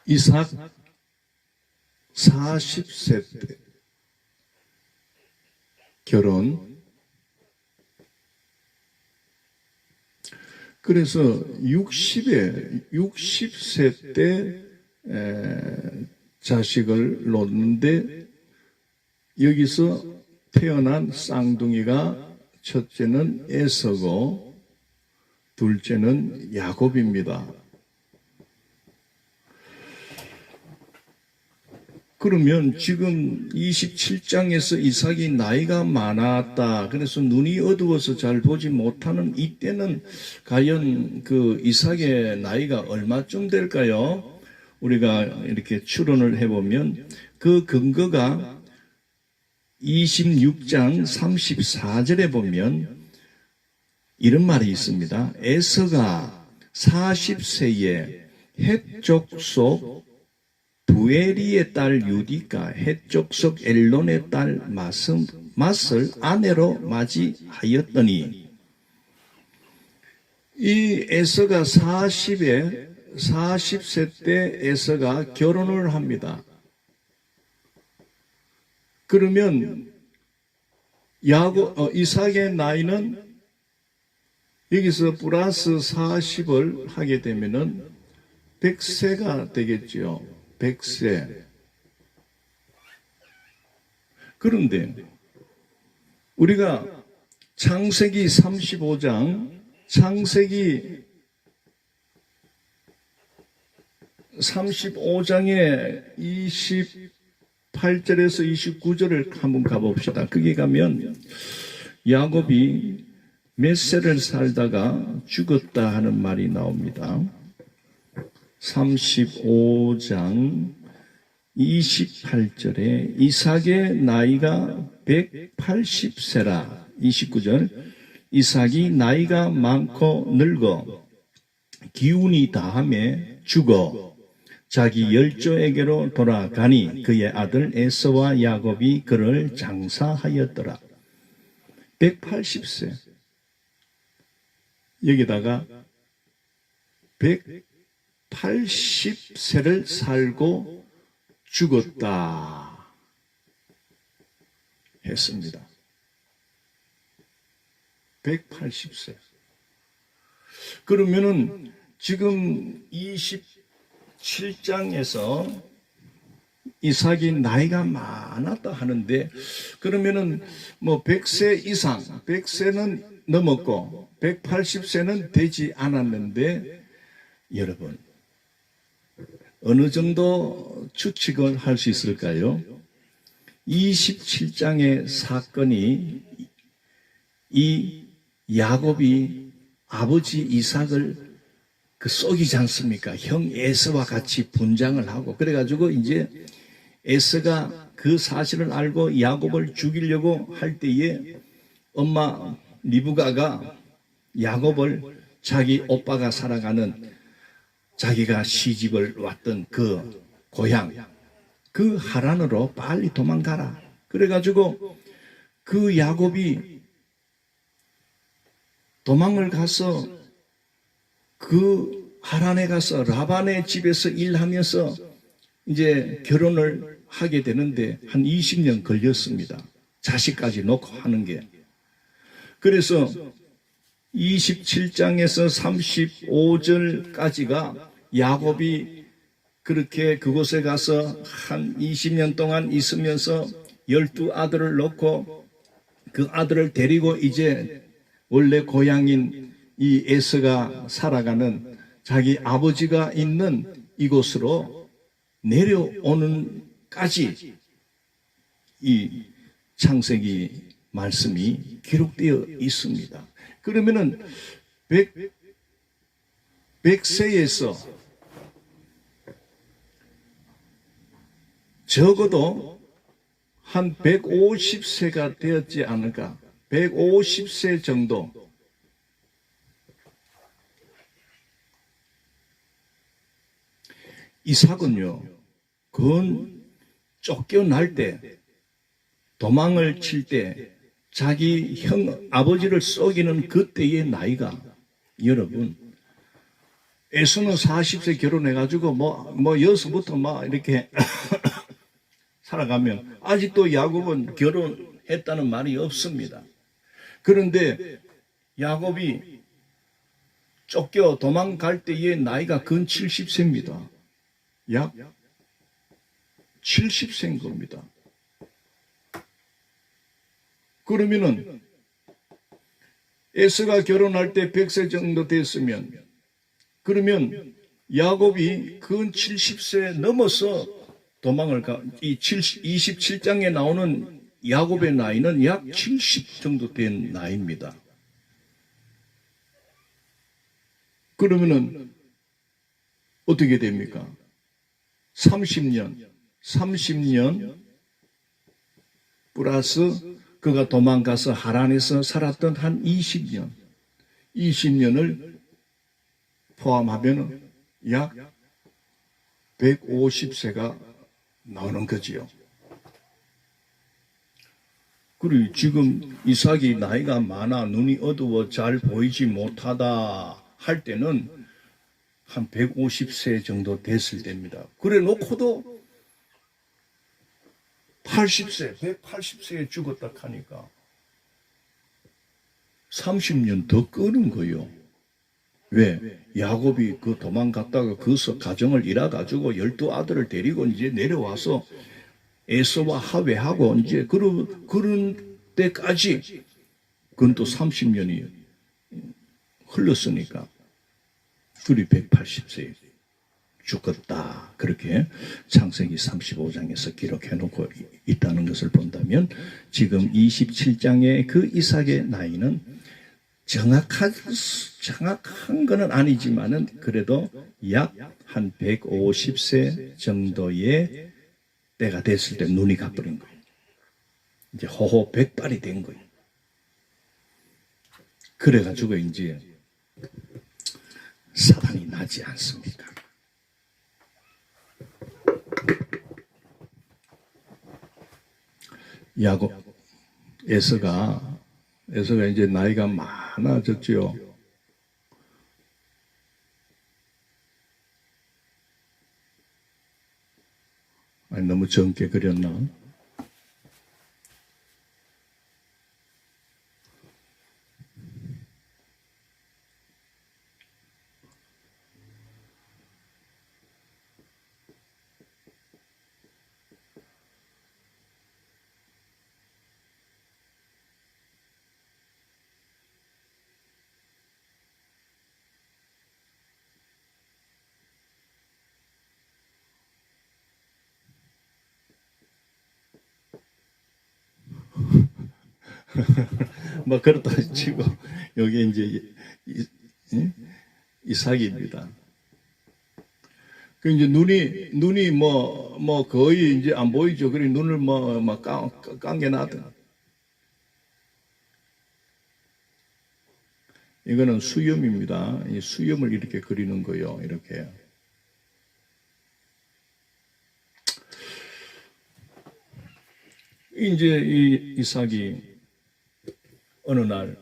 이삭 40세 때 결혼. 그래서 60세 때 자식을 놓는데, 여기서 태어난 쌍둥이가 첫째는 에서고 둘째는 야곱입니다. 그러면 지금 27장에서 이삭이 나이가 많았다, 그래서 눈이 어두워서 잘 보지 못하는 이때는 과연 그 이삭의 나이가 얼마쯤 될까요? 우리가 이렇게 추론을 해보면 그 근거가 26장 34절에 보면 이런 말이 있습니다. 에서가 40세에 헷 족속 부에리의 딸 유디가 헷 족속 엘론의 딸 맛을 아내로 맞이하였더니, 이 에서가 40세 때 에서가 결혼을 합니다. 그러면 이삭의 나이는 여기서 플러스 40을 하게 되면은 100세가 되겠죠. 100세. 그런데 우리가 창세기 35장, 창세기 35장에 28절에서 29절을 한번 가봅시다. 거기 가면 야곱이 몇 세를 살다가 죽었다 하는 말이 나옵니다. 35장 28절에 이삭의 나이가 180세라. 29절, 이삭이 나이가 많고 늙어 기운이 다함에 죽어 자기 열조에게로 돌아가니 그의 아들 에서와 야곱이 그를 장사하였더라. 180세. 여기다가 180세를 살고 죽었다 했습니다. 180세. 그러면은 지금 27장에서 이삭이 나이가 많았다 하는데, 그러면은 뭐 100세 이상, 100세는 넘었고 180세는 되지 않았는데, 여러분 어느 정도 추측을 할 수 있을까요? 27장의 사건이 이 야곱이 아버지 이삭을 쏘기지 않습니까? 형 에서와 같이 분장을 하고, 그래가지고 이제 에서가 그 사실을 알고 야곱을 죽이려고 할 때에 엄마 리브가가 야곱을 자기 오빠가 살아가는, 자기가 시집을 왔던 그 고향, 그 하란으로 빨리 도망가라. 그래가지고 그 야곱이 도망을 가서 그 하란에 가서 라반의 집에서 일하면서 이제 결혼을 하게 되는데 한 20년 걸렸습니다. 자식까지 놓고 하는 게. 그래서 27장에서 35절까지가 야곱이 그렇게 그곳에 가서 한 20년 동안 있으면서 12아들을 놓고 그 아들을 데리고 이제 원래 고향인 이 에서가 살아가는 자기 아버지가 있는 이곳으로 내려오는까지 이 창세기 말씀이 기록되어 있습니다. 그러면은 100세에서 적어도 한 150세가 되었지 않을까? 150세 정도. 이삭은요, 그건 쫓겨날 때, 도망을 칠 때, 자기 형, 아버지를 쏘기는 그때의 나이가 여러분, 에서는 40세 결혼해가지고 여기서부터 막 이렇게 살아가면 아직도 야곱은 결혼했다는 말이 없습니다. 그런데 야곱이 쫓겨 도망갈 때의 나이가 근 70세입니다. 약 70세인 겁니다. 그러면은 에서가 결혼할 때 100세 정도 됐으면 그러면 야곱이 근 70세 넘어서 도망을 이 27장에 나오는 야곱의 나이는 약 70 정도 된 나이입니다. 그러면은 어떻게 됩니까? 30년 플러스 그가 도망가서 하란에서 살았던 한 20년을 포함하면 약 150세가 나오는 거지요. 그리고 지금 이삭이 나이가 많아 눈이 어두워 잘 보이지 못하다 할 때는 한 150세 정도 됐을 때입니다. 그래 놓고도 80세, 180세에 죽었다 하니까 30년 더 끄는 거요. 왜? 야곱이 그 도망갔다가 거기서 가정을 잃어가지고 12아들을 데리고 이제 내려와서 에서와 하회하고 이제 그런 때까지 그건 또 30년이 흘렀으니까 그리 180세에 죽었다. 그렇게 창세기 35장에서 기록해놓고 있다는 것을 본다면 지금 27장의 그 이삭의 나이는 정확한 거는 아니지만은 그래도 약 한 150세 정도의 때가 됐을 때 눈이 가버린 거예요. 이제 호호 백발이 된 거예요. 그래가지고 이제 사단이 나지 않습니까? 야곱, 에서가 이제 나이가 많아졌죠. 아니, 너무 젊게 그렸나? 뭐 그렇다 치고 여기 이제 이삭입니다. 그 이제 눈이 거의 이제 안 보이죠. 그래 눈을 깡겨놔든. 이거는 수염입니다. 이 수염을 이렇게 그리는 거요. 이렇게. 이제 이 이삭이 어느 날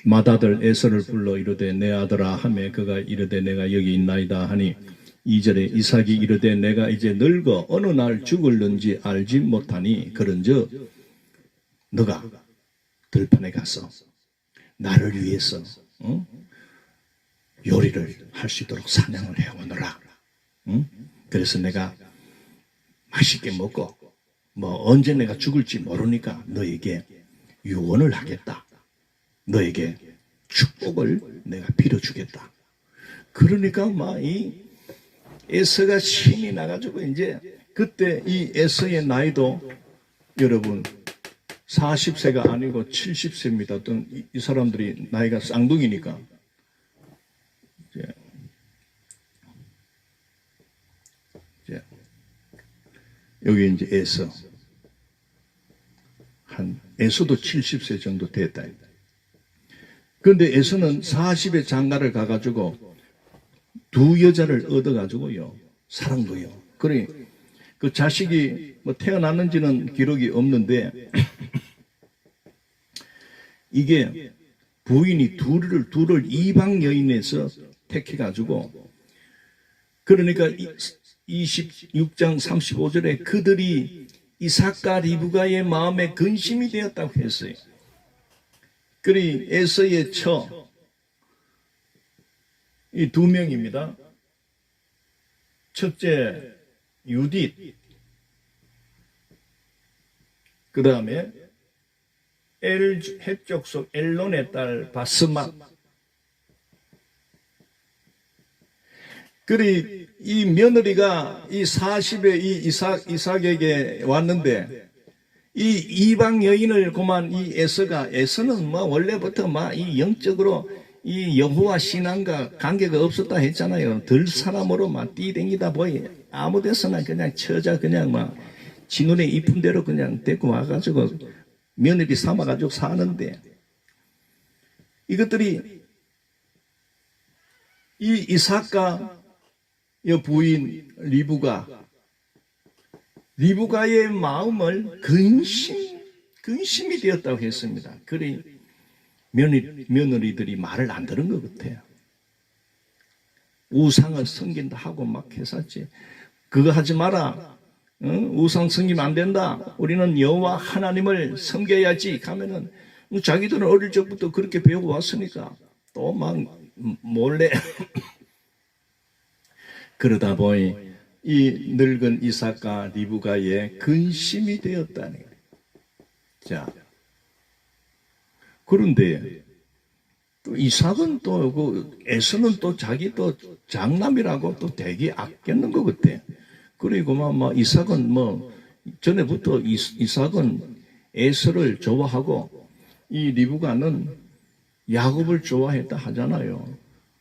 맏아들 에서를 불러 이르되 내 아들아 하매 그가 이르되 내가 여기 있나이다 하니 2절에 이삭이 이르되 내가 이제 늙어 어느 날 죽을는지 알지 못하니 그런즉 너가 들판에 가서 나를 위해서 요리를 할 수 있도록 사냥을 해오너라. 그래서 내가 맛있게 먹고 언제 내가 죽을지 모르니까 너에게 유언을 하겠다. 너에게 축복을 내가 빌어주겠다. 그러니까 이 에서가 신이 나가지고 이제 그때 이 에서의 나이도 여러분 40세가 아니고 70세입니다. 이 사람들이 나이가 쌍둥이니까. 여기 이제 에서. 에서도 70세 정도 됐다. 그런데 에서는 40의 장가를 가가지고 두 여자를 얻어가지고요. 살은 거예요. 그래, 그 자식이 태어났는지는 기록이 없는데, 이게 부인이 둘을 이방 여인에서 택해가지고, 그러니까 26장 35절에 그들이 이삭과 리브가의 마음에 근심이 되었다고 했어요. 그리 에서의 처, 이 두 명입니다. 첫째 유딧, 그 다음에 헷족속 엘론의 딸 바스맛. 그리 이 며느리가 이 40의 이 이삭에게 왔는데, 이 이방 여인을 그만 이 에서는 뭐 원래부터 막 이 영적으로 이 여호와 신앙과 관계가 없었다 했잖아요. 들 사람으로 막 뛰댕기다 보이 아무 데서나 그냥 처자 그냥 막 지 눈에 이쁜 대로 그냥 데리고 와가지고 며느리 삼아가지고 사는데, 이것들이 이 이삭과 여 부인 리브가의 마음을 근심이 되었다고 했습니다. 그리 며느리들이 말을 안 들은 것 같아요. 우상을 섬긴다 하고 막 했었지. 그거 하지 마라. 우상 섬기면 안 된다. 우리는 여호와 하나님을 섬겨야지. 하면은 자기들은 어릴 적부터 그렇게 배워왔으니까 또 막 몰래 그러다 보니 이 늙은 이삭과 리브가의 근심이 되었다니. 자, 그런데 또 이삭은 또 그 에서는 또 자기 또 장남이라고 또 되게 아꼈는 것 같아. 그리고 막 이삭은 뭐 전에부터 이삭은 에서를 좋아하고 이 리브가는 야곱을 좋아했다 하잖아요.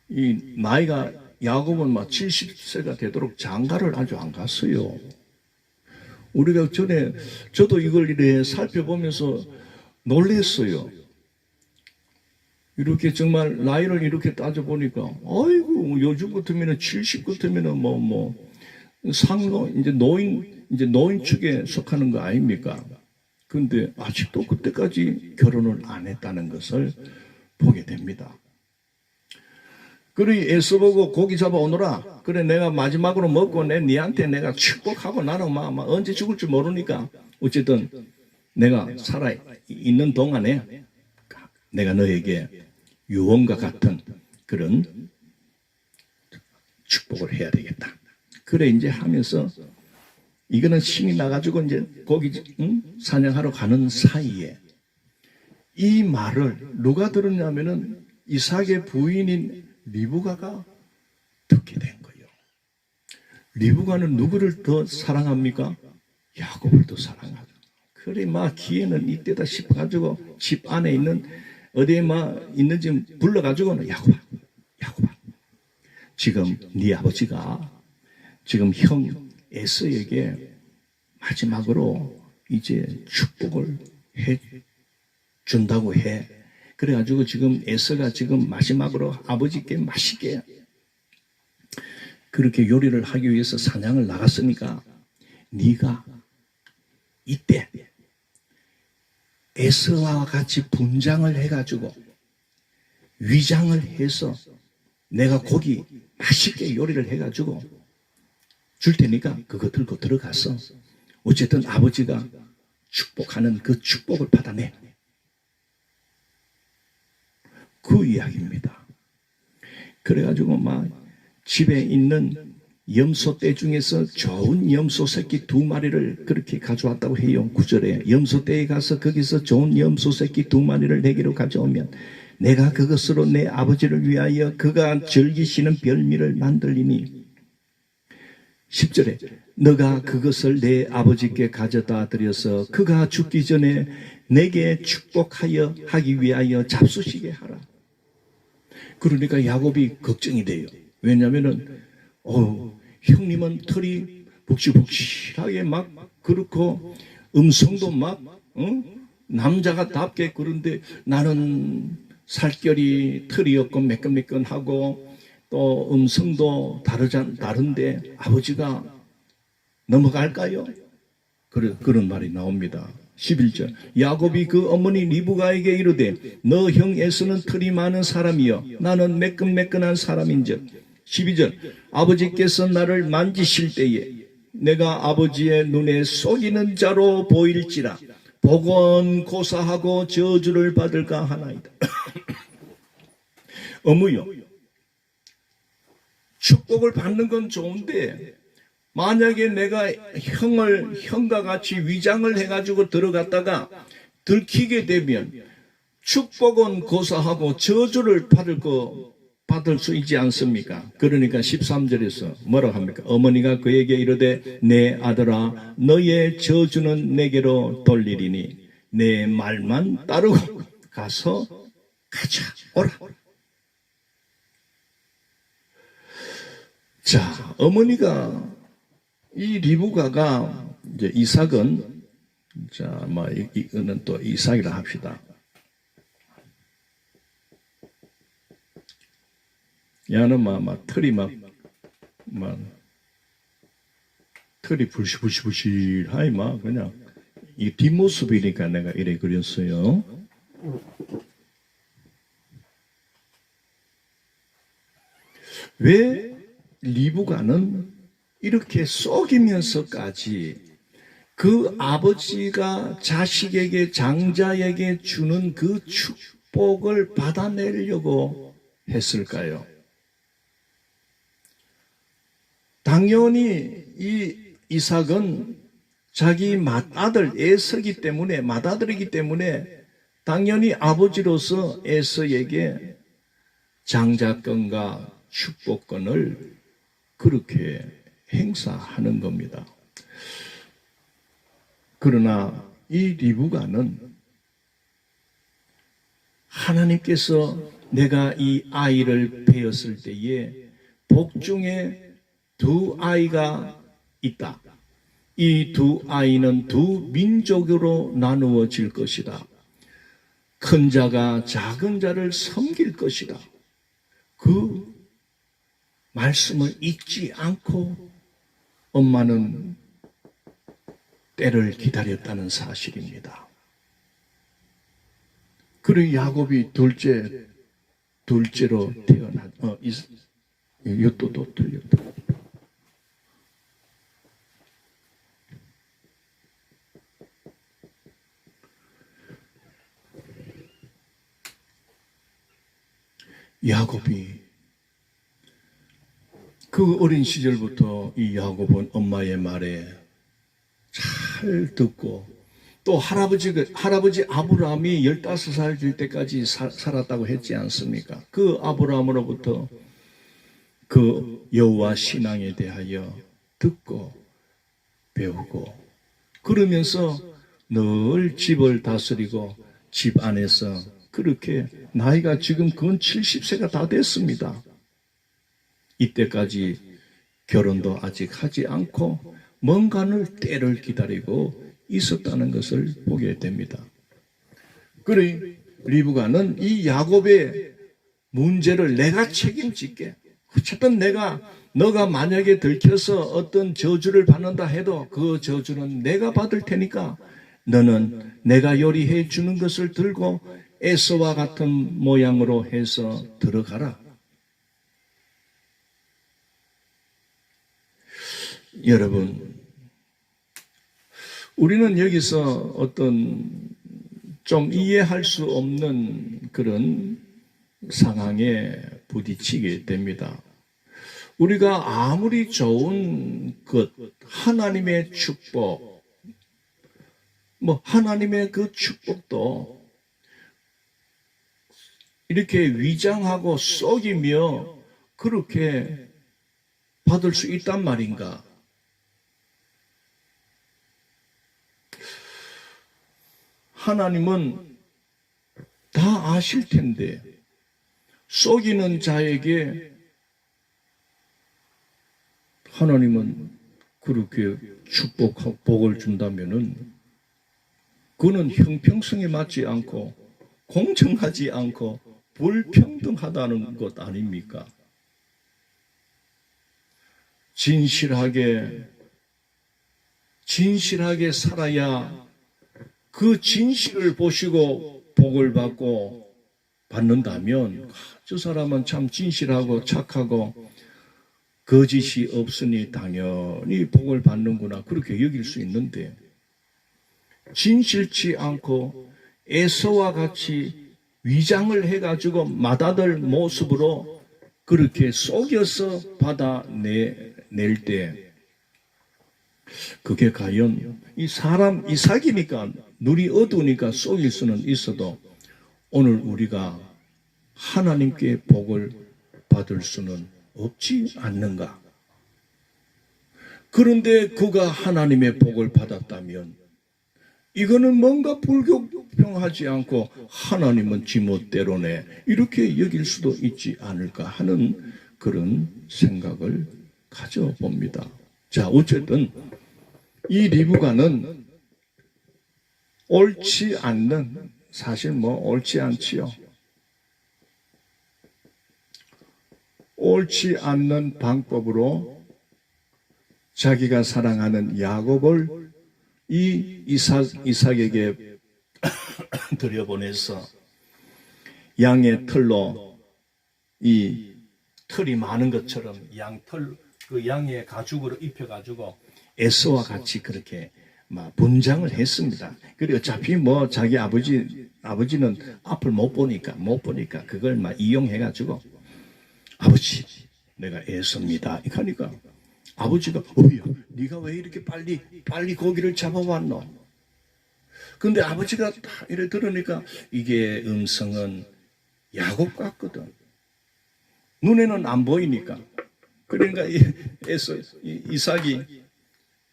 이 나이가 야곱은 막 70세가 되도록 장가를 아주 안 갔어요. 우리가 전에 저도 이걸 이렇게 살펴보면서 놀랬어요. 이렇게 정말 나이를 이렇게 따져보니까, 아이고, 요즘 같으면 70 같으면 상로, 이제 노인 축에 속하는 거 아닙니까? 근데 아직도 그때까지 결혼을 안 했다는 것을 보게 됩니다. 그래, 애써 보고 고기 잡아오너라. 그래, 내가 마지막으로 먹고 니한테 내가 축복하고 나는 막 언제 죽을지 모르니까 어쨌든 내가 살아있는 동안에 내가 너에게 유언과 같은 그런 축복을 해야 되겠다. 그래, 이제 하면서 이거는 신이 나가지고 이제 고기 사냥하러 가는 사이에 이 말을 누가 들었냐면은 이삭의 부인인 리브가가 듣게 된 거예요. 리브가는 누구를 더 사랑합니까? 야곱을 더 사랑하죠. 그래, 막 기회는 이때다 싶어가지고 집 안에 있는 어디에 막 있는지 불러가지고는 야곱아, 지금 네 아버지가 지금 형 에서에게 마지막으로 이제 축복을 해 준다고 해. 그래가지고 지금 에서가 지금 마지막으로 아버지께 맛있게 그렇게 요리를 하기 위해서 사냥을 나갔으니까 네가 이때 에서와 같이 분장을 해가지고 위장을 해서 내가 고기 맛있게 요리를 해가지고 줄 테니까 그거 들고 들어가서 어쨌든 아버지가 축복하는 그 축복을 받아내. 그 이야기입니다. 그래가지고 막 집에 있는 염소떼 중에서 좋은 염소 새끼 2마리를 그렇게 가져왔다고 해요. 9절에 염소떼에 가서 거기서 좋은 염소 새끼 2마리를 내게로 가져오면 내가 그것으로 내 아버지를 위하여 그가 즐기시는 별미를 만들리니. 10절에 너가 그것을 내 아버지께 가져다 드려서 그가 죽기 전에 내게 축복하여 하기 위하여 잡수시게 하라. 그러니까 야곱이 걱정이 돼요. 왜냐하면은 형님은 털이 북실북실하게 막 그렇고 음성도 막 남자가 답게 그런데 나는 살결이 털이 없고 매끈매끈하고 또 음성도 다른데 아버지가 넘어갈까요? 그런 말이 나옵니다. 11절. 야곱이 그 어머니 리브가에게 이르되 너 형 에서는 털이 많은 사람이여 나는 매끈매끈한 사람인즉. 12절. 아버지께서 나를 만지실 때에 내가 아버지의 눈에 속이는 자로 보일지라 복은 고사하고 저주를 받을까 하나이다. 어머요, 축복을 받는 건 좋은데 만약에 내가 형과 같이 위장을 해가지고 들어갔다가 들키게 되면 축복은 고사하고 저주를 받을 수 있지 않습니까? 그러니까 13절에서 뭐라 합니까? 어머니가 그에게 이르되 내 아들아 너의 저주는 내게로 돌리리니 내 말만 따르고 가서 가자 오라. 자, 어머니가 이 리브가가 이제 이삭은 자, 이거는 또 이삭이라 합시다. 야는 털이 불시불시하이 그냥 이 뒷모습이니까 내가 이래 그렸어요. 왜 리브가는 이렇게 속이면서까지 그 아버지가 자식에게 장자에게 주는 그 축복을 받아내려고 했을까요? 당연히 이 이삭은 자기 맏아들 에서이기 때문에 당연히 아버지로서 에서에게 장자권과 축복권을 그렇게 행사하는 겁니다. 그러나 이 리브가는 하나님께서 내가 이 아이를 베었을 때에 복중에 두 아이가 있다. 이 두 아이는 두 민족으로 나누어질 것이다. 큰 자가 작은 자를 섬길 것이다. 그 말씀을 잊지 않고 엄마는 때를 기다렸다는 사실입니다. 그리고 야곱이 둘째로 태어난 이것도 틀렸다. 야곱이 그 어린 시절부터 이 야곱은 엄마의 말에 잘 듣고 또 할아버지 아브라함이 15살 될 때까지 살았다고 했지 않습니까? 그 아브라함으로부터 그 여호와 신앙에 대하여 듣고 배우고 그러면서 늘 집을 다스리고 집 안에서 그렇게 나이가 지금 근 70세가 다 됐습니다. 이때까지 결혼도 아직 하지 않고 뭔가를 때를 기다리고 있었다는 것을 보게 됩니다. 그래 리브가는 이 야곱의 문제를 내가 책임질게. 어쨌든 너가 만약에 들켜서 어떤 저주를 받는다 해도 그 저주는 내가 받을 테니까 너는 내가 요리해 주는 것을 들고 에서와 같은 모양으로 해서 들어가라. 여러분, 우리는 여기서 어떤 좀 이해할 수 없는 그런 상황에 부딪히게 됩니다. 우리가 아무리 좋은 것, 하나님의 축복, 하나님의 그 축복도 이렇게 위장하고 속이며 그렇게 받을 수 있단 말인가? 하나님은 다 아실 텐데 속이는 자에게 하나님은 그렇게 축복하고 복을 준다면은 그는 형평성에 맞지 않고 공정하지 않고 불평등하다는 것 아닙니까? 진실하게 살아야 그 진실을 보시고 복을 받고 받는다면 저 사람은 참 진실하고 착하고 거짓이 없으니 당연히 복을 받는구나 그렇게 여길 수 있는데 진실치 않고 에서와 같이 위장을 해가지고 맏아들 모습으로 그렇게 속여서 받아낼 때 그게 과연 이 사람 이삭이니까 눈이 어두우니까 속일 수는 있어도 오늘 우리가 하나님께 복을 받을 수는 없지 않는가? 그런데 그가 하나님의 복을 받았다면 이거는 뭔가 불공평하지 않고 하나님은 지멋대로네 이렇게 여길 수도 있지 않을까 하는 그런 생각을 가져봅니다. 자, 어쨌든 이 리브가는 옳지 않는 사실 옳지 않지요. 옳지 않는 방법으로 자기가 사랑하는 야곱을 이 이삭에게 들여보내서 양의 털로 이 털이 많은 것처럼 그 양의 가죽으로 입혀가지고 에서와 같이 그렇게 막 분장을 했습니다. 그리고 어차피 자기 아버지는 앞을 못 보니까 그걸 막 이용해가지고 아버지 내가 에서입니다. 그러니까 아버지가 어이야 네가 왜 이렇게 빨리 고기를 잡아왔노? 근데 아버지가 다 이래 들으니까 이게 음성은 야곱 같거든. 눈에는 안 보이니까. 그러니까 이삭이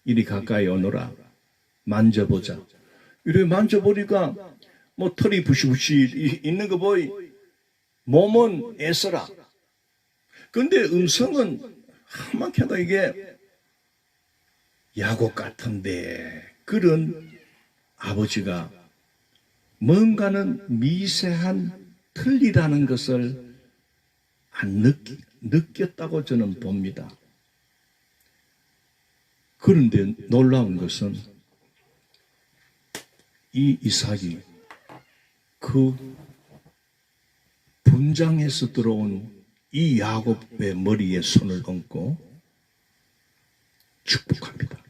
이리 가까이 오너라. 만져보자. 이렇게 만져보니까 털이 부시부시 있는 거 보이. 몸은 에서라. 근데 음성은 한마디도 이게 야곱 같은데 그런 아버지가 뭔가는 미세한 틀리다는 것을 안 느꼈다고 저는 봅니다. 그런데 놀라운 것은 이 이삭이 그 분장해서 들어온 이 야곱의 머리에 손을 얹고 축복합니다.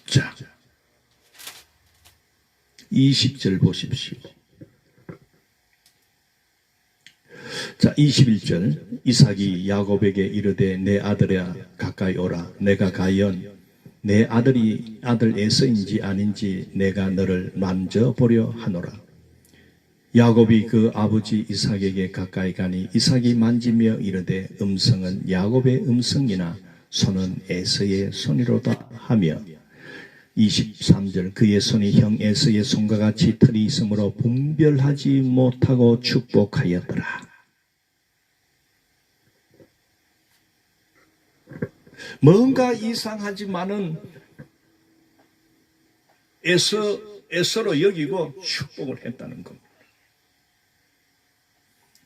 자, 20절 보십시오. 자, 21절 이삭이 야곱에게 이르되 내 아들아 가까이 오라. 내가 가연 내 아들 에서인지 아닌지 내가 너를 만져보려 하노라. 야곱이 그 아버지 이삭에게 가까이 가니 이삭이 만지며 이르되 음성은 야곱의 음성이나 손은 에서의 손이로다 하며 23절 그의 손이 형 에서의 손과 같이 털이 있으므로 분별하지 못하고 축복하였더라. 뭔가 이상하지만은 에서로 여기고 축복을 했다는 겁니다.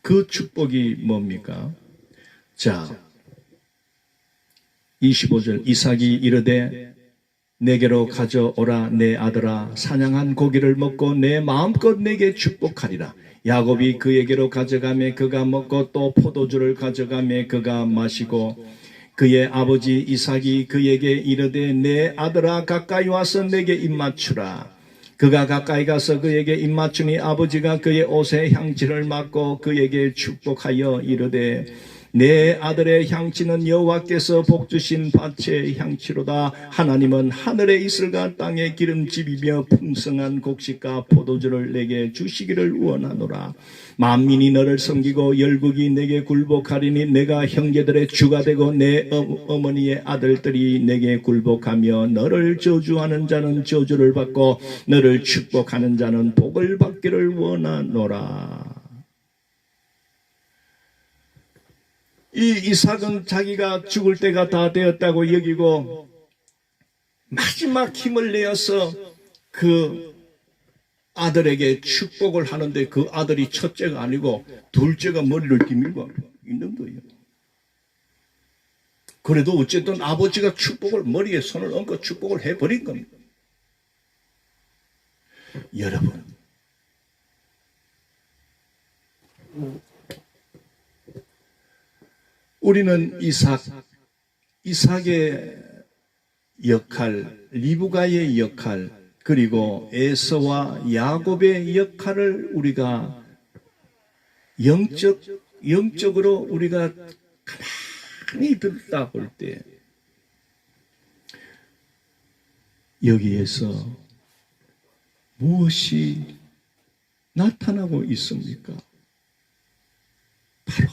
그 축복이 뭡니까? 자, 25절 이삭이 이르되 내게로 가져오라. 내 아들아 사냥한 고기를 먹고 내 마음껏 내게 축복하리라. 야곱이 그에게로 가져가매 그가 먹고 또 포도주를 가져가매 그가 마시고 그의 아버지 이삭이 그에게 이르되 내 아들아 가까이 와서 내게 입맞추라. 그가 가까이 가서 그에게 입맞추니 아버지가 그의 옷에 향취를 맡고 그에게 축복하여 이르되 내 아들의 향취는 여호와께서 복주신 밭의 향취로다. 하나님은 하늘의 이슬과 땅의 기름집이며 풍성한 곡식과 포도주를 내게 주시기를 원하노라. 만민이 너를 섬기고 열국이 내게 굴복하리니 내가 형제들의 주가 되고 내 어머니의 아들들이 내게 굴복하며 너를 저주하는 자는 저주를 받고 너를 축복하는 자는 복을 받기를 원하노라. 이 이삭은 자기가 죽을 때가 다 되었다고 여기고 마지막 힘을 내어서 그 아들에게 축복을 하는데 그 아들이 첫째가 아니고 둘째가 머리를 뒤밀고 있는 거예요. 그래도 어쨌든 아버지가 머리에 손을 얹고 축복을 해버린 겁니다. 여러분, 우리는 이삭의 역할, 리브가의 역할, 그리고 에서와 야곱의 역할을 우리가 영적으로 우리가 가만히 듣다 볼 때 여기에서 무엇이 나타나고 있습니까? 바로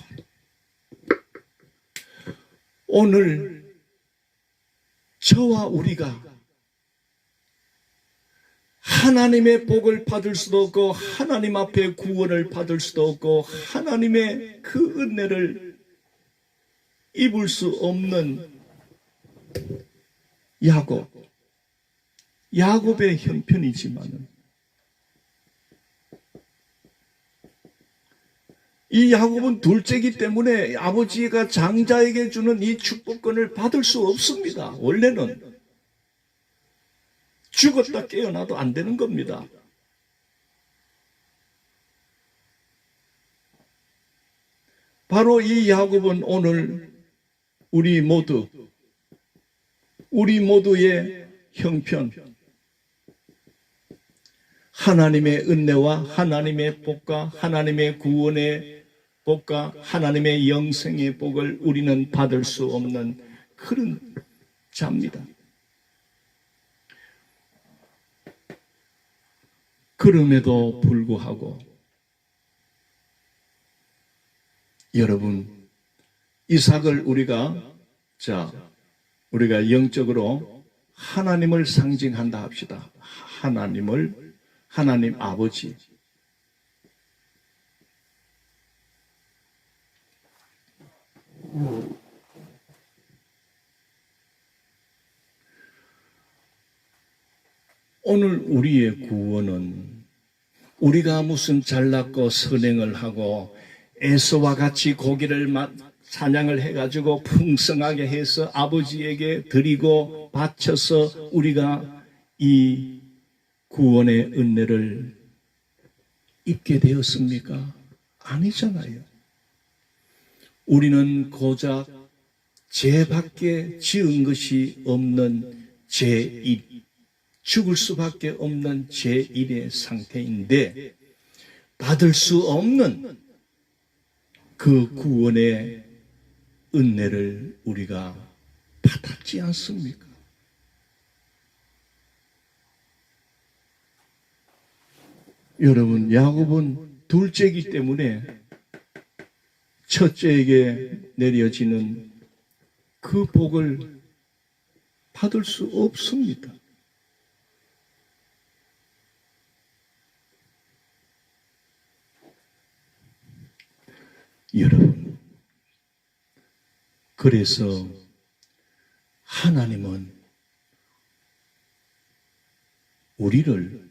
오늘 저와 우리가 하나님의 복을 받을 수도 없고 하나님 앞에 구원을 받을 수도 없고 하나님의 그 은혜를 입을 수 없는 야곱의 형편이지만은 이 야곱은 둘째이기 때문에 아버지가 장자에게 주는 이 축복권을 받을 수 없습니다. 원래는 죽었다 깨어나도 안 되는 겁니다. 바로 이 야곱은 오늘 우리 모두의 형편, 하나님의 은혜와 하나님의 복과 하나님의 구원의 복과 하나님의 영생의 복을 우리는 받을 수 없는 그런 자입니다. 그럼에도 불구하고 여러분, 이삭을 우리가 영적으로 하나님을 상징한다 합시다. 하나님 아버지. 오늘 우리의 구원은 우리가 무슨 잘났고 선행을 하고 에서와 같이 고기를 사냥을 해가지고 풍성하게 해서 아버지에게 드리고 바쳐서 우리가 이 구원의 은혜를 입게 되었습니까? 아니잖아요. 우리는 고작 죄밖에 지은 것이 없는 죄일, 죽을 수밖에 없는 죄일의 상태인데 받을 수 없는 그 구원의 은혜를 우리가 받았지 않습니까? 여러분, 야곱은 둘째이기 때문에 첫째에게 내려지는 그 복을 받을 수 없습니다. 여러분, 그래서 하나님은 우리를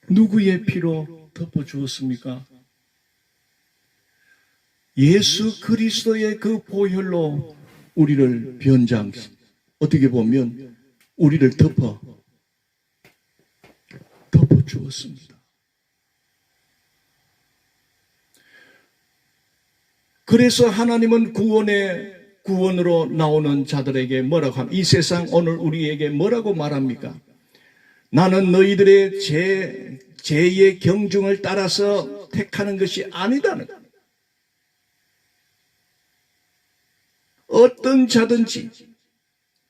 누구의 피로 덮어주었습니까? 예수 그리스도의 그 보혈로 우리를 어떻게 보면 우리를 덮어주었습니다. 그래서 하나님은 구원으로 나오는 자들에게 뭐라고 합니까? 이 세상 오늘 우리에게 뭐라고 말합니까? 나는 너희들의 죄의 경중을 따라서 택하는 것이 아니다는 것. 어떤 자든지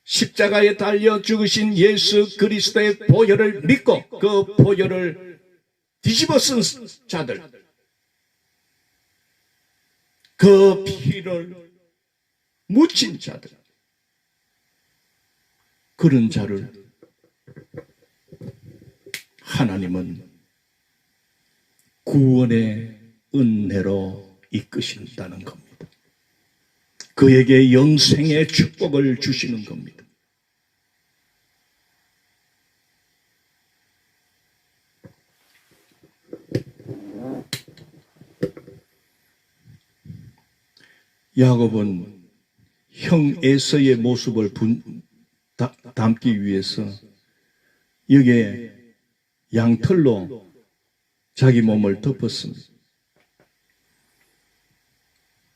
십자가에 달려 죽으신 예수 그리스도의 보혈을 믿고 그 보혈을 뒤집어 쓴 자들, 그 피를 묻힌 자들, 그런 자를 하나님은 구원의 은혜로 이끄신다는 겁니다. 그에게 영생의 축복을 주시는 겁니다. 야곱은 형 에서의 모습을 담기 위해서 여기에 양털로 자기 몸을 덮었습니다.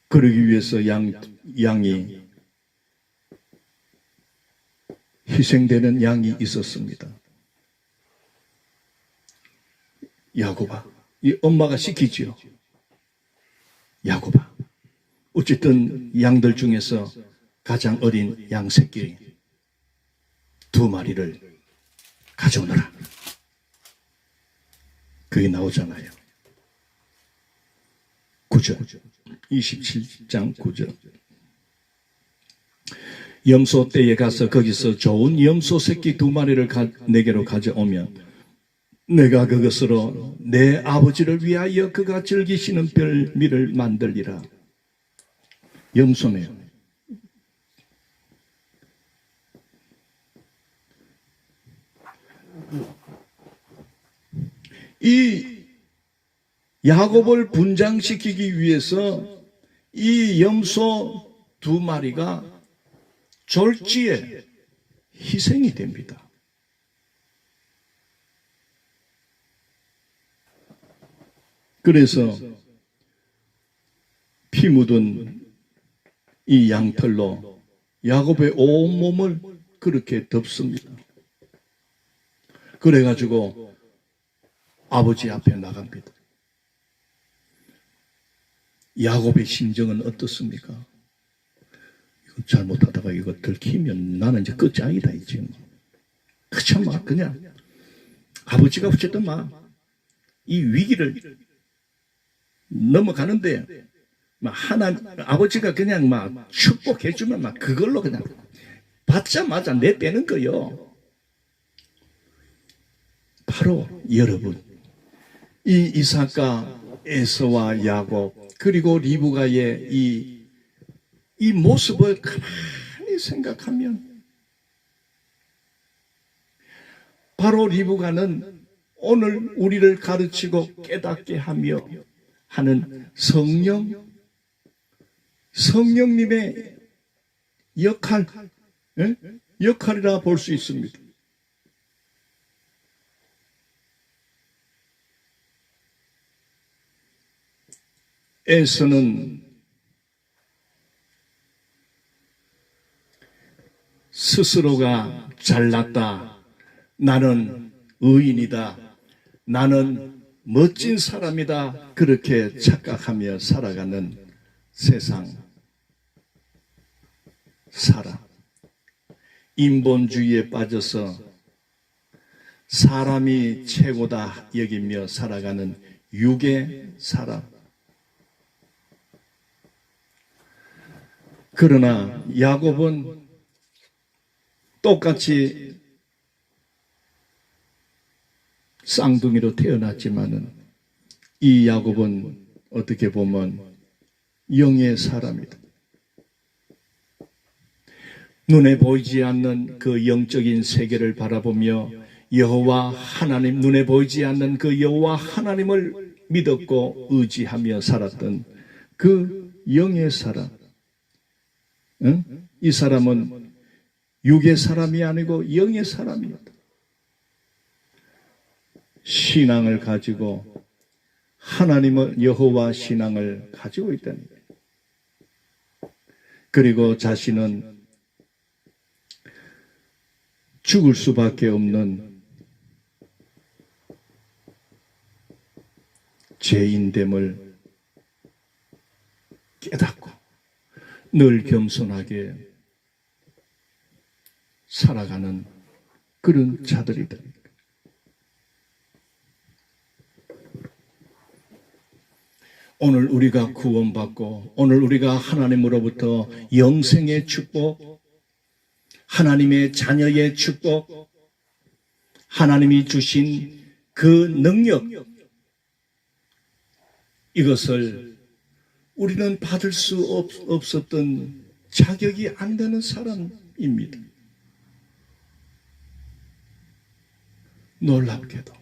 그러기 위해서 양이 희생되는 양이 있었습니다. 야곱아, 이 엄마가 시키지요. 야곱아, 어쨌든 양들 중에서 가장 어린 양 새끼 2마리를 가져오너라. 그게 나오잖아요. 9절, 27장 9절. 염소 떼에 가서 거기서 좋은 염소 새끼 2마리를 내게로 가져오면 내가 그것으로 내 아버지를 위하여 그가 즐기시는 별미를 만들리라. 염소네요. 이 야곱을 분장시키기 위해서 이 염소 2마리가 졸지에 희생이 됩니다. 그래서 피 묻은 이 양털로 야곱의 온몸을 그렇게 덮습니다. 그래가지고 아버지 앞에 나갑니다. 야곱의 심정은 어떻습니까? 이거 잘못하다가 이거 들키면 나는 이제 끝장이다, 이제. 그참 막 그냥 아버지가 어쨌든 막 이 위기를 넘어가는데 막 아버지가 그냥 막 축복해주면 막 그걸로 그냥 받자마자 내빼는 거요. 바로 여러분, 이 이삭과 에서와 야곱 그리고 리브가의 이 모습을 가만히 생각하면 바로 리브가는 오늘 우리를 가르치고 깨닫게 하며 하는 성령님의 역할이라 볼 수 있습니다. 에서는 스스로가 잘났다, 나는 의인이다, 나는 멋진 사람이다, 그렇게 착각하며 살아가는 세상 사람, 인본주의에 빠져서 사람이 최고다 여기며 살아가는 육의 사람. 그러나 야곱은 똑같이 쌍둥이로 태어났지만은 이 야곱은 어떻게 보면 영의 사람이다. 눈에 보이지 않는 그 영적인 세계를 바라보며 여호와 하나님, 눈에 보이지 않는 그 여호와 하나님을 믿었고 의지하며 살았던 그 영의 사람. 응? 이 사람은 육의 사람이 아니고 영의 사람이었다. 신앙을 가지고 하나님의 여호와 신앙을 가지고 있다는 거예요. 그리고 자신은 죽을 수밖에 없는 죄인됨을 깨닫고 늘 겸손하게 살아가는 그런 자들이다. 오늘 우리가 구원받고 오늘 우리가 하나님으로부터 영생의 축복, 하나님의 자녀의 축복, 하나님이 주신 그 능력, 이것을 우리는 받을 수 없었던 자격이 안 되는 사람입니다. 놀랍게도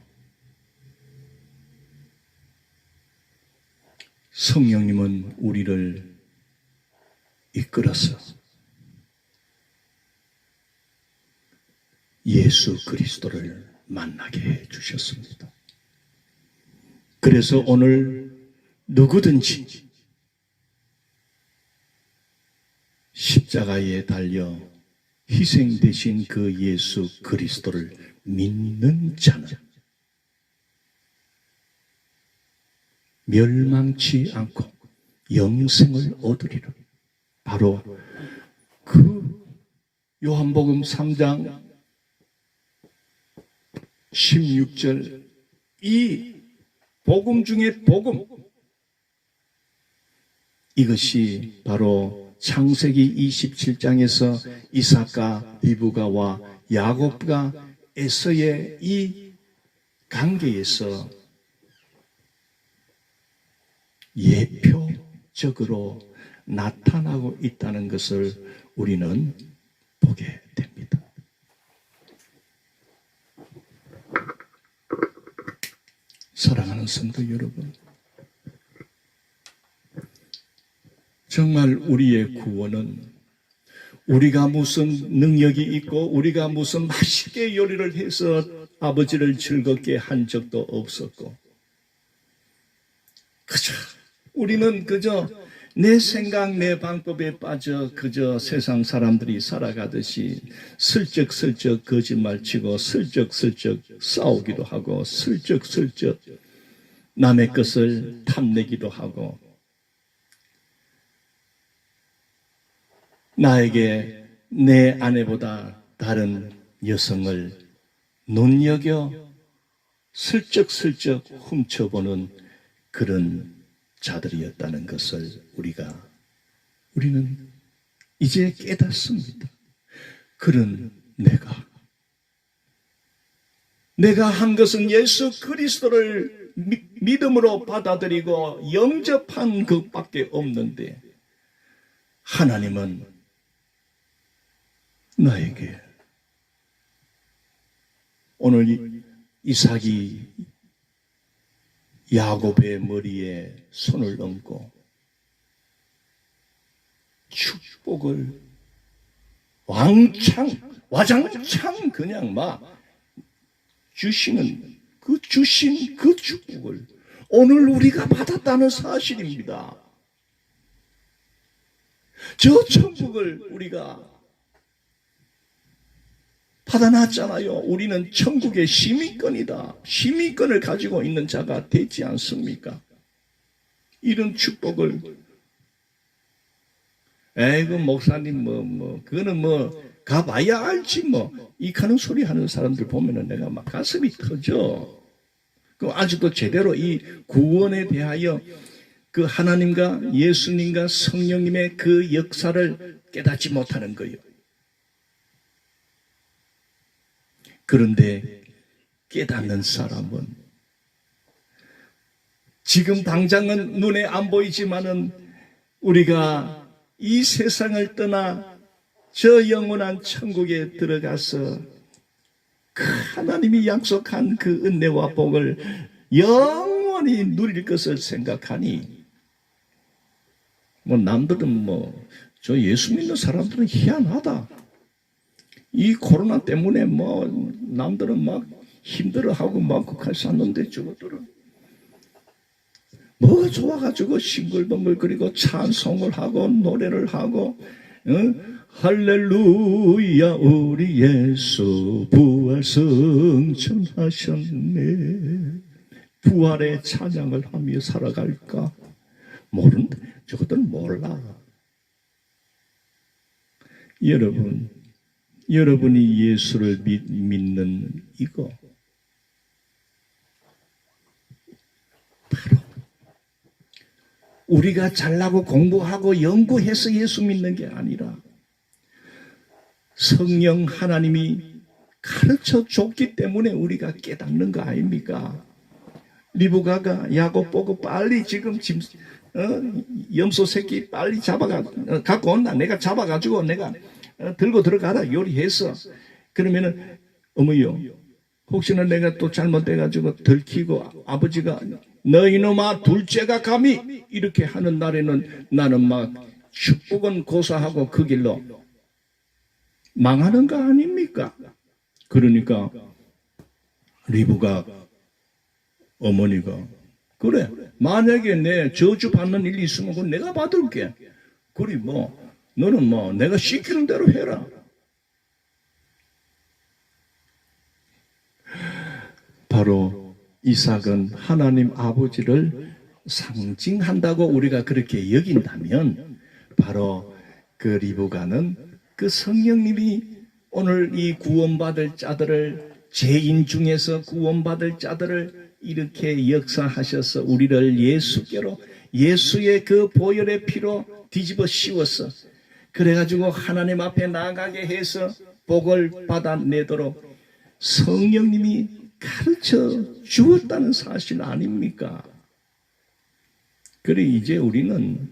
성령님은 우리를 이끌어서 예수 그리스도를 만나게 해 주셨습니다. 그래서 오늘 누구든지 십자가에 달려 희생되신 그 예수 그리스도를 믿는 자는 멸망치 않고 영생을 얻으리라. 바로 그 요한복음 3장 16절 이 복음 중에 복음, 이것이 바로 창세기 27장에서 이삭과 리브가와 야곱과 에서의 이 관계에서 예표적으로 나타나고 있다는 것을 우리는 보게 됩니다. 사랑하는 성도 여러분, 정말 우리의 구원은 우리가 무슨 능력이 있고 우리가 무슨 맛있게 요리를 해서 아버지를 즐겁게 한 적도 없었고, 우리는 그저 내 생각 내 방법에 빠져 그저 세상 사람들이 살아가듯이 슬쩍슬쩍 거짓말치고 슬쩍슬쩍 싸우기도 하고 슬쩍슬쩍 남의 것을 탐내기도 하고, 나에게 내 아내보다 다른 여성을 눈여겨 슬쩍슬쩍 훔쳐보는 그런 자들이었다는 것을 우리는 이제 깨닫습니다. 그런 내가 한 것은 예수 그리스도를 믿음으로 받아들이고 영접한 것밖에 없는데, 하나님은 나에게 오늘 이삭이 야곱의 머리에 손을 얹고 축복을 와장창 그냥 막 주신 그 축복을 오늘 우리가 받았다는 사실입니다. 저 천국을 우리가 받아놨잖아요. 우리는 천국의 시민권이다. 시민권을 가지고 있는 자가 되지 않습니까? 이런 축복을 에이그 목사님 그거는 가봐야 알지 이카는 소리 하는 사람들 보면은 내가 막 가슴이 터져. 그 아직도 제대로 이 구원에 대하여 그 하나님과 예수님과 성령님의 그 역사를 깨닫지 못하는 거예요. 그런데 깨닫는 사람은 지금 당장은 눈에 안 보이지만은 우리가 이 세상을 떠나 저 영원한 천국에 들어가서 그 하나님이 약속한 그 은혜와 복을 영원히 누릴 것을 생각하니 남들은 저 예수 믿는 사람들은 희한하다. 이 코로나 때문에 남들은 막 힘들어하고 막 극할 쌌는데 저것들은 뭐가 좋아가지고 싱글벙글거리고 찬송을 하고 노래를 하고 할렐루야 우리 예수 부활 승천하셨네. 부활의 찬양을 하며 살아갈까? 모른다. 저것들은 몰라. 여러분이 예수를 믿는 이거 바로 우리가 잘나고 공부하고 연구해서 예수 믿는 게 아니라 성령 하나님이 가르쳐 줬기 때문에 우리가 깨닫는 거 아닙니까? 리브가가 야곱 보고 빨리 지금 염소 새끼 빨리 갖고 온다. 내가 잡아가지고 내가 들고 들어가라 요리해서. 그러면은 어머요 혹시나 내가 또 잘못돼가지고 들키고 아버지가 너 이놈아 둘째가 감히 이렇게 하는 날에는 나는 막 축복은 고사하고 그 길로 망하는 거 아닙니까? 그러니까 리브가 어머니가 그래 만약에 내 저주 받는 일이 있으면 그건 내가 받을게. 그리 뭐 너는 뭐 내가 시키는 대로 해라. 바로 이삭은 하나님 아버지를 상징한다고 우리가 그렇게 여긴다면 바로 그 리브가는 그 성령님이 오늘 이 구원받을 자들을 죄인 중에서 구원받을 자들을 이렇게 역사하셔서 우리를 예수께로 예수의 그 보혈의 피로 뒤집어 씌워서 그래가지고 하나님 앞에 나아가게 해서 복을 받아내도록 성령님이 가르쳐 주었다는 사실 아닙니까? 그래 이제 우리는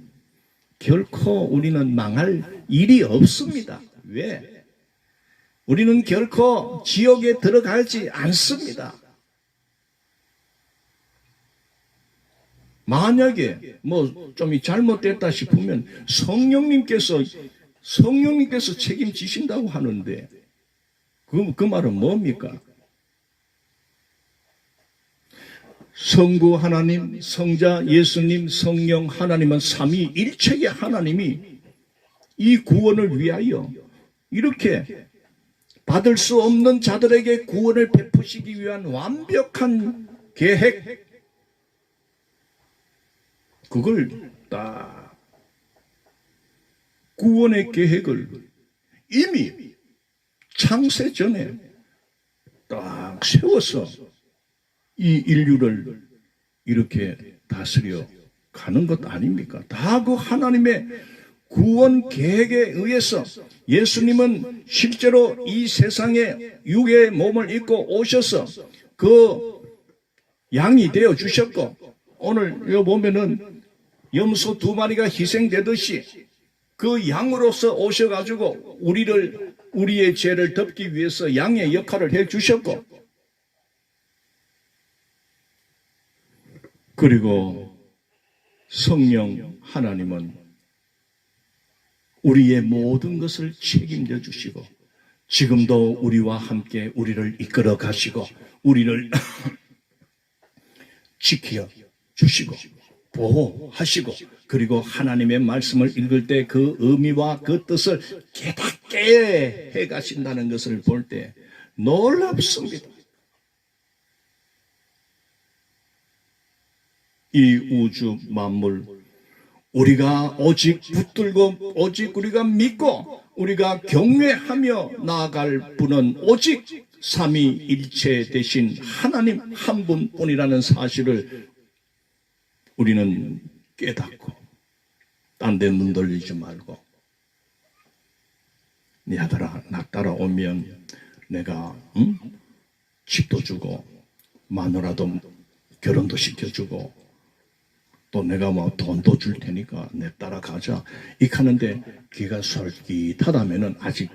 결코 우리는 망할 일이 없습니다. 왜? 우리는 결코 지옥에 들어가지 않습니다. 만약에 뭐 좀 잘못됐다 싶으면 성령님께서 책임지신다고 하는데 그 말은 뭡니까? 성부 하나님, 성자 예수님, 성령 하나님은 삼위일체의 하나님이 이 구원을 위하여 이렇게 받을 수 없는 자들에게 구원을 베푸시기 위한 완벽한 계획, 그걸 딱 구원의 계획을 이미 창세 전에 딱 세워서 이 인류를 이렇게 다스려 가는 것 아닙니까? 다 그 하나님의 구원 계획에 의해서 예수님은 실제로 이 세상에 육의 몸을 입고 오셔서 그 양이 되어 주셨고 오늘 여기 보면은 염소 2마리가 희생되듯이 그 양으로서 오셔가지고 우리의 죄를 덮기 위해서 양의 역할을 해 주셨고 그리고 성령 하나님은 우리의 모든 것을 책임져 주시고 지금도 우리와 함께 우리를 이끌어 가시고 우리를 지켜 주시고 보호하시고 그리고 하나님의 말씀을 읽을 때 그 의미와 그 뜻을 깨닫게 해 가신다는 것을 볼 때 놀랍습니다. 이 우주 만물 우리가 오직 붙들고 오직 우리가 믿고 우리가 경외하며 나아갈 분은 오직 삼위일체 되신 하나님 한 분뿐이라는 사실을 우리는 깨닫고 딴 데 눈 돌리지 말고 네 아들아 나 따라오면 내가 집도 주고 마누라도 결혼도 시켜주고 또 내가 뭐 돈도 줄 테니까 내 따라가자 이렇게 하는데 귀가 솔깃하다면은 아직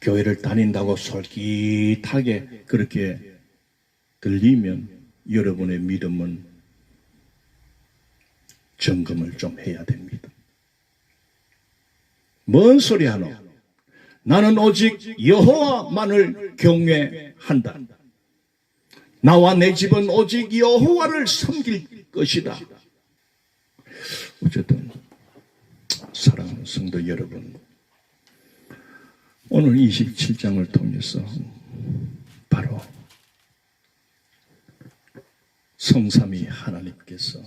교회를 다닌다고 솔깃하게 그렇게 들리면 여러분의 믿음은 점검을 좀 해야 됩니다. 뭔 소리 하노? 나는 오직 여호와만을 경외한다. 나와 내 집은 오직 여호와를 섬길 것이다. 어쨌든 사랑하는 성도 여러분, 오늘 27장을 통해서 바로 성삼위 하나님께서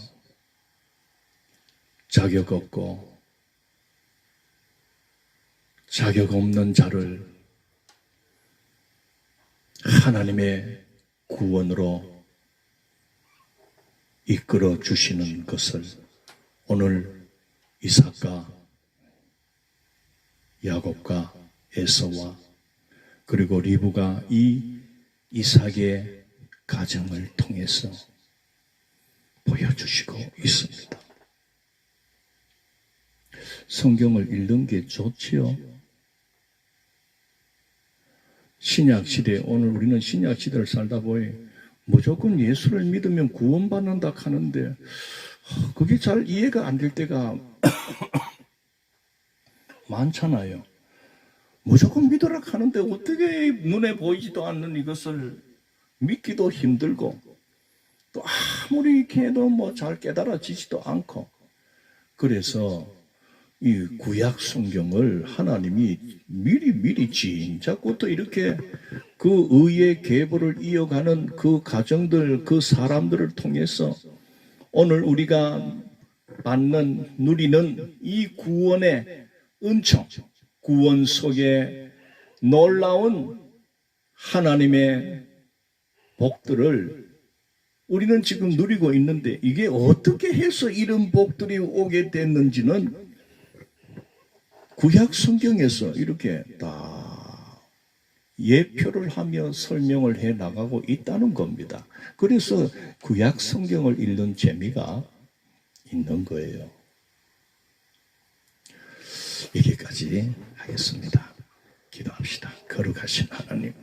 자격 없고 자격 없는 자를 하나님의 구원으로 이끌어 주시는 것을 오늘 이삭과 야곱과 에서와 그리고 리브가 이 이삭의 가정을 통해서 보여주시고 있습니다. 성경을 읽는 게 좋지요. 신약시대, 오늘 우리는 신약시대를 살다 보니 무조건 예수를 믿으면 구원받는다 하는데 그게 잘 이해가 안 될 때가 많잖아요. 무조건 믿으라 하는데 어떻게 눈에 보이지도 않는 이것을 믿기도 힘들고 또 아무리 이렇게 해도 뭐 잘 깨달아지지도 않고, 그래서 이 구약 성경을 하나님이 미리 진짜부터 이렇게 그 의의 계보를 이어가는 그 가정들, 그 사람들을 통해서 오늘 우리가 누리는 이 구원의 은총, 구원 속에 놀라운 하나님의 복들을 우리는 지금 누리고 있는데, 이게 어떻게 해서 이런 복들이 오게 됐는지는 구약 성경에서 이렇게 다 예표를 하며 설명을 해 나가고 있다는 겁니다. 그래서 구약 성경을 읽는 재미가 있는 거예요. 여기까지 하겠습니다. 기도합시다. 거룩하신 하나님,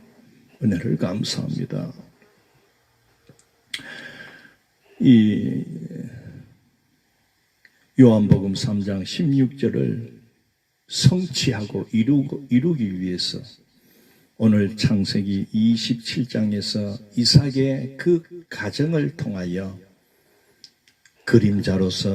은혜를 감사합니다. 이 요한복음 3장 16절을 성취하고 이루기 위해서 오늘 창세기 27장에서 이삭의 그 가정을 통하여 그림자로서